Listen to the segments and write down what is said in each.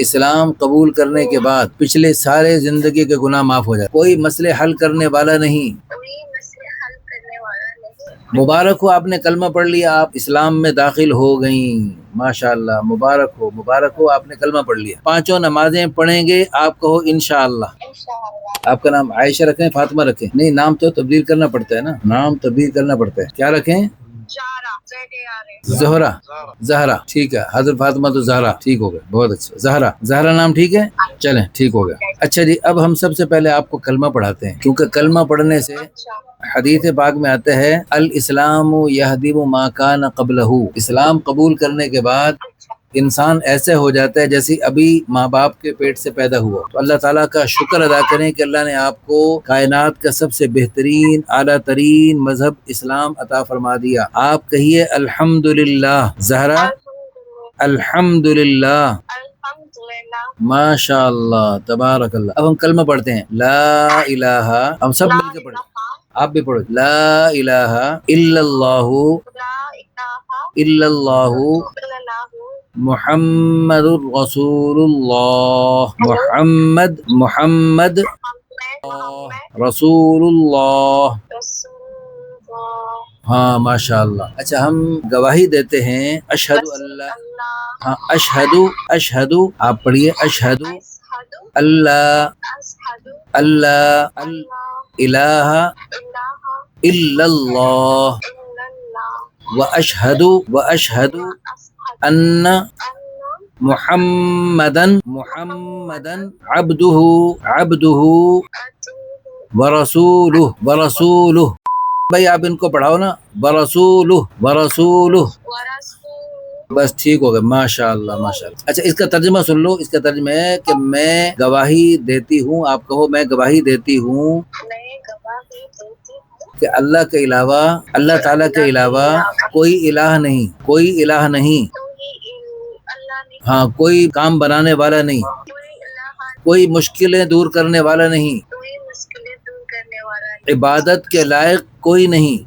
اسلام قبول کرنے کے بعد پچھلے سارے زندگی کے گناہ معاف ہو جائے، کوئی مسئلے حل کرنے والا نہیں۔ مبارک ہو، آپ نے کلمہ پڑھ لیا، آپ اسلام میں داخل ہو گئیں، ماشاءاللہ، مبارک ہو، آپ نے کلمہ پڑھ لیا۔ 5 نمازیں پڑھیں گے، آپ کہو انشاءاللہ۔ آپ کا نام عائشہ رکھیں، فاطمہ رکھیں؟ نہیں، نام تو تبدیل کرنا پڑتا ہے نا، نام تبدیل کرنا پڑتا ہے۔ کیا رکھیں؟ زہرا، ٹھیک ہے، حضرت فاطمہ تو زہرا، ٹھیک ہو گیا، بہت اچھا، زہرا نام ٹھیک ہے، چلیں ٹھیک ہو گیا۔ اچھا جی، اب ہم سب سے پہلے آپ کو کلمہ پڑھاتے ہیں، کیونکہ کلمہ پڑھنے سے حدیث پاک میں آتا ہے الاسلام یہدم ما کان قبلہ، اسلام قبول کرنے کے بعد انسان ایسے ہو جاتا ہے جیسے ابھی ماں باپ کے پیٹ سے پیدا ہوا۔ تو اللہ تعالیٰ کا شکر ادا کریں کہ اللہ نے آپ کو کائنات کا سب سے بہترین اعلیٰ ترین مذہب اسلام عطا فرما دیا۔ آپ کہیے الحمدللہ۔ زہرا، الحمدللہ، ماشاء اللہ، تبارک اللہ۔ اب ہم کلمہ پڑھتے ہیں، لا الہ، ہم سب مل کے پڑھیں، آپ بھی پڑھو، لا الہ الا اللہ، الا اللہ، محمد رسول اللہ، محمد رسول اللہ۔ ہاں ماشاء اللہ۔ اچھا، ہم گواہی دیتے ہیں اشہد اللہ، ہاں اشہد، آپ پڑھیے اشہد اللہ الہ الا اللہ واشہد ان محمدن عبدہ ورسولہ۔ بھائی آپ ان کو پڑھاؤ نا، ورسولہ، بس ٹھیک ہو گیا، ماشاء اللہ ماشاء اللہ۔ اچھا، اس کا ترجمہ سن لو، اس کا ترجمہ ہے کہ میں گواہی دیتی ہوں، آپ کہو میں گواہی دیتی ہوں کہ اللہ کے علاوہ، اللہ تعالیٰ کے علاوہ کوئی الہ نہیں، ہاں، کوئی کام بنانے والا نہیں، کوئی مشکلیں دور کرنے والا نہیں، عبادت کے لائق کوئی نہیں،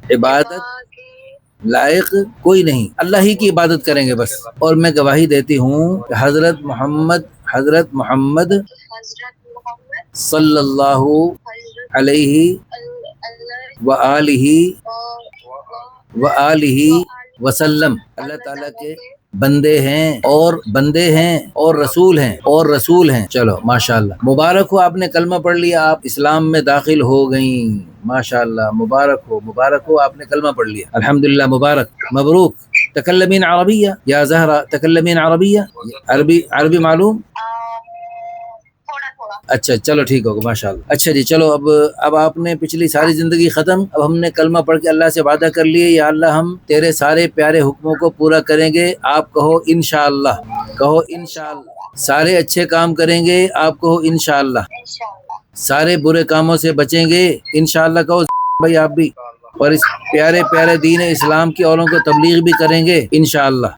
اللہ ہی کی عبادت کریں گے بس۔ اور میں گواہی دیتی ہوں کہ حضرت محمد صلی اللہ علیہ وآلہ وسلم اللہ تعالیٰ کے بندے ہیں اور رسول ہیں۔ چلو ماشاءاللہ، مبارک ہو، آپ نے کلمہ پڑھ لیا، آپ اسلام میں داخل ہو گئیں، ماشاءاللہ، مبارک ہو، آپ نے کلمہ پڑھ لیا، الحمدللہ، مبارک، مبروک۔ تکلمین عربیہ یا زہرا، تکلمین عربیہ، عربی معلوم؟ اچھا چلو ٹھیک ہوگا، ماشاءاللہ۔ اچھا جی، چلو اب آپ نے پچھلی ساری زندگی ختم، اب ہم نے کلمہ پڑھ کے اللہ سے وعدہ کر لیے، یا اللہ ہم تیرے سارے پیارے حکموں کو پورا کریں گے، آپ کہو انشاءاللہ، سارے اچھے کام کریں گے، آپ کہو انشاءاللہ، سارے برے کاموں سے بچیں گے، انشاءاللہ کہو بھائی آپ بھی، اور اس پیارے دین اسلام کی اوروں کو تبلیغ بھی کریں گے انشاءاللہ۔